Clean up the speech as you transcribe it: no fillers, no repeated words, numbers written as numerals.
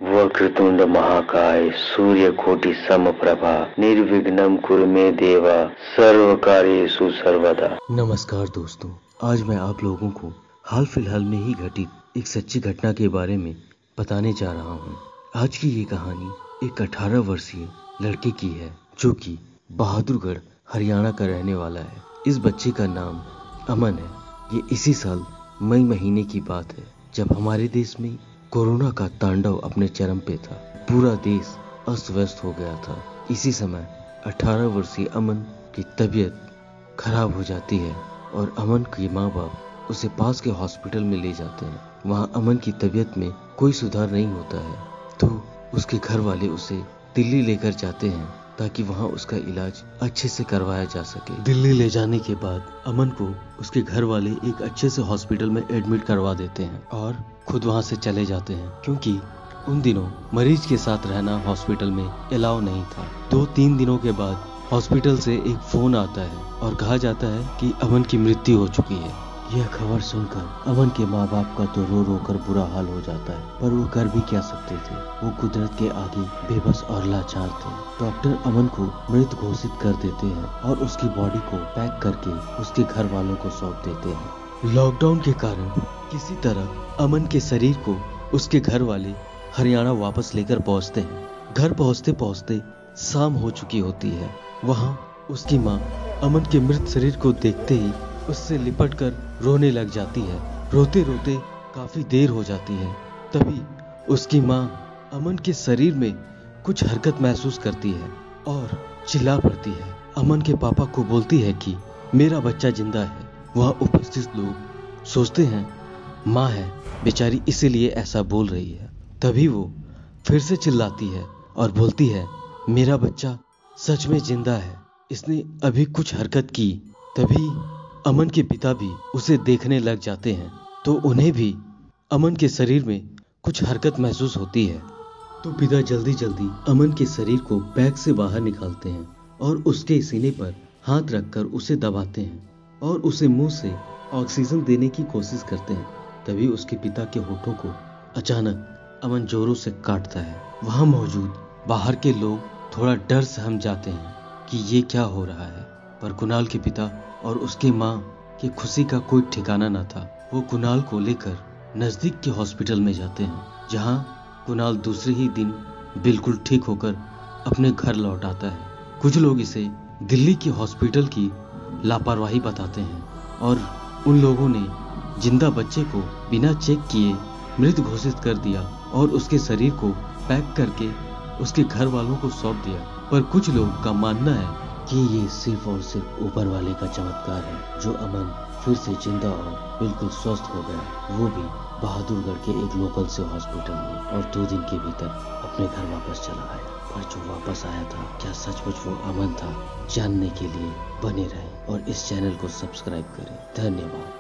वक्रतुंड महाकाय सूर्यकोटि समप्रभा निर्विघ्नं कुरु मे देवा सर्वकार्येषु सर्वदा। नमस्कार दोस्तों, आज मैं आप लोगों को हाल फिलहाल में ही घटित एक सच्ची घटना के बारे में बताने जा रहा हूँ। आज की ये कहानी एक 18 वर्षीय लड़के की है जो कि बहादुरगढ़ हरियाणा का रहने वाला है। इस बच्चे का नाम अमन है। ये इसी साल मई महीने की बात है जब हमारे देश में कोरोना का तांडव अपने चरम पे था। पूरा देश अस्त व्यस्त हो गया था। इसी समय 18 वर्षीय अमन की तबीयत खराब हो जाती है और अमन के माँ बाप उसे पास के हॉस्पिटल में ले जाते हैं। वहाँ अमन की तबीयत में कोई सुधार नहीं होता है तो उसके घर वाले उसे दिल्ली लेकर जाते हैं ताकि वहाँ उसका इलाज अच्छे से करवाया जा सके। दिल्ली ले जाने के बाद अमन को उसके घर वाले एक अच्छे से हॉस्पिटल में एडमिट करवा देते हैं और खुद वहाँ से चले जाते हैं क्योंकि उन दिनों मरीज के साथ रहना हॉस्पिटल में अलाउ नहीं था। 2-3 दिनों के बाद हॉस्पिटल से एक फोन आता है और कहा जाता है कि अमन की मृत्यु हो चुकी है। यह खबर सुनकर अमन के माँ बाप का तो रो रो कर बुरा हाल हो जाता है, पर वो कर भी क्या सकते थे। वो कुदरत के आगे बेबस और लाचार थे। डॉक्टर अमन को मृत घोषित कर देते हैं और उसकी बॉडी को पैक करके उसके घर वालों को सौंप देते हैं। लॉकडाउन के कारण किसी तरह अमन के शरीर को उसके घर वाले हरियाणा वापस लेकर पहुंचते हैं। घर पहुंचते पहुंचते शाम हो चुकी होती है। वहां उसकी माँ अमन के मृत शरीर को देखते ही उससे लिपटकर रोने लग जाती है। रोते रोते काफी देर हो जाती है। तभी उसकी माँ अमन के शरीर में कुछ हरकत महसूस करती है और चिल्ला पड़ती है। अमन के पापा को बोलती है कि मेरा बच्चा जिंदा है। वहाँ उपस्थित लोग सोचते हैं माँ है बेचारी इसीलिए ऐसा बोल रही है। तभी वो फिर से चिल्लाती है और बोलती है मेरा बच्चा सच में जिंदा है, इसने अभी कुछ हरकत की। तभी अमन के पिता भी उसे देखने लग जाते हैं तो उन्हें भी अमन के शरीर में कुछ हरकत महसूस होती है। तो पिता जल्दी जल्दी अमन के शरीर को बैग से बाहर निकालते हैं और उसके सीने पर हाथ रखकर उसे दबाते हैं और उसे मुंह से ऑक्सीजन देने की कोशिश करते हैं। तभी उसके पिता के होठों को अचानक अमन जोरों से काटता है। वहां मौजूद बाहर के लोग थोड़ा डर सहम जाते हैं कि ये क्या हो रहा है, पर कुणाल के पिता और उसकी माँ की खुशी का कोई ठिकाना न था। वो कुणाल को लेकर नजदीक के हॉस्पिटल में जाते हैं जहाँ कुणाल दूसरे ही दिन बिल्कुल ठीक होकर अपने घर लौट आता है। कुछ लोग इसे दिल्ली के हॉस्पिटल की लापरवाही बताते हैं और उन लोगों ने जिंदा बच्चे को बिना चेक किए मृत घोषित कर दिया और उसके शरीर को पैक करके उसके घर वालों को सौंप दिया। पर कुछ लोगों का मानना है कि ये सिर्फ और सिर्फ ऊपर वाले का चमत्कार है जो अमन फिर से जिंदा और बिल्कुल स्वस्थ हो गया, वो भी बहादुरगढ़ के एक लोकल से हॉस्पिटल में, और 2 दिन के भीतर अपने घर वापस चला आया। पर जो वापस आया था क्या सचमुच वो अमन था? जानने के लिए बने रहें और इस चैनल को सब्सक्राइब करें। धन्यवाद।